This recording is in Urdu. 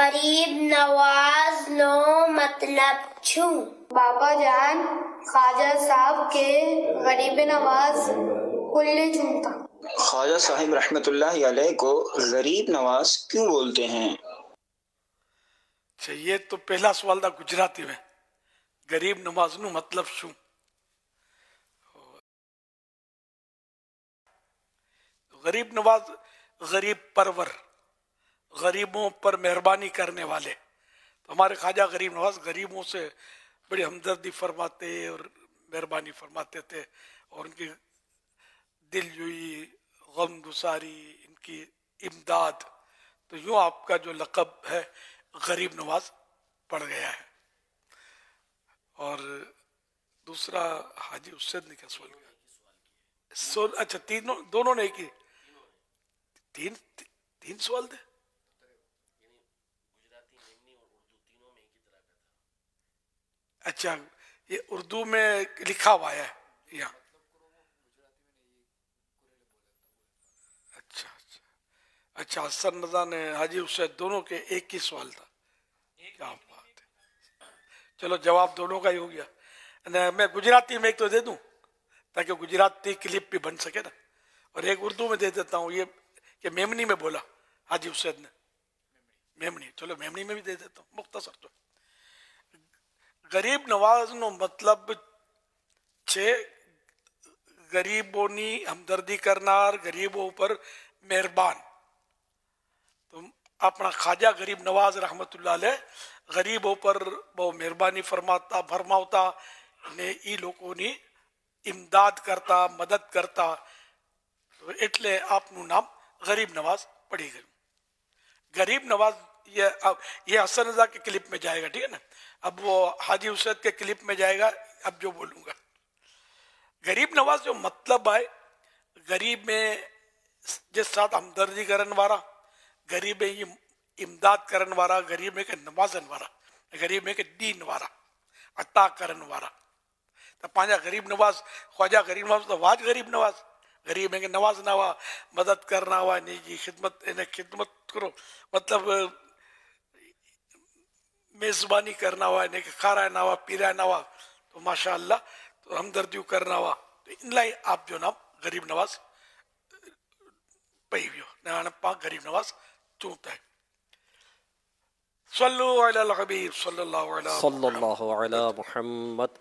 غریب نواز نو مطلب چھو بابا جان خواجہ صاحب کے غریب نواز کلے چونتا. خواجہ صاحب رحمۃ اللہ علیہ کو غریب نواز کیوں بولتے ہیں؟ اچھا، یہ تو پہلا سوال تھا گجراتی میں، غریب نواز نو مطلب شو. غریب نواز غریب پرور، غریبوں پر مہربانی کرنے والے. تو ہمارے خواجہ غریب نواز غریبوں سے بڑی ہمدردی فرماتے اور مہربانی فرماتے تھے، اور ان کی دل جوئی، غم گساری، ان کی امداد، تو یوں آپ کا جو لقب ہے غریب نواز پڑ گیا ہے. اور دوسرا حاجی اسد نے کیا سوال کیا؟ اچھا، دونوں نے کی تین سوال تھے. اچھا، یہ اردو میں لکھا ہوا ہے یہاں. اچھا اچھا اچھا، حسن رضا نے حاجی اسد دونوں کے ایک ہی سوال تھا. کیا بات ہے، چلو جواب دونوں کا ہی ہو گیا. میں گجراتی میں ایک تو دے دوں تاکہ گجراتی کلپ بھی بن سکے نا، اور ایک اردو میں دے دیتا ہوں، یہ کہ میمنی میں بولا حاجی اسد نے. میمنی، چلو میمنی میں بھی دے دیتا ہوں، مختصر. تو غریب نواز نو مطلب چھے غریبوں نی ہمدردی کرنار، غریبوں پر مہربان. تو اپنا خواجہ غریب نواز رحمت اللہ علیہ غریبوں پر بہت مہربانی فرماوتا نے ای لوگوں نی امداد کرتا، مدد کرتا، تو اٹلے آپ نو نام غریب نواز پڑی گئے. غریب نواز یہ حسن رضا کے کلپ میں جائے گا، ٹھیک ہے نا. اب وہ حاجی اسد کے کلپ میں جائے گا، اب جو بولوں گا. غریب نواز جو مطلب ہے، غریب میں جس ساتھ ہمدردی کرن وارا، غریب میں امداد کرن وارا، غریب میں کے نوازن وارا، غریب میں کے دین وارا، عطا کرن وارا. تو پانچا غریب نواز، خواجہ غریب نواز تو واج غریب نواز، غریب میں کے نواز نہ ہوا، مدد کرنا ہوا، نیکی خدمت کرو، مطلب میزبانی کرنا ہوا، نیکی کھارا نہ ہوا، پیرا نہ ہوا، تو ماشاء اللہ تو ہمدردیوں کرنا ہوا. تو ان لائے آپ جو نام غریب نواز پہیویو نہ پاک غریب نواز چونتا ہے. صلو علی الحبیب صلی اللہ علیہ صلی اللہ علی محمد.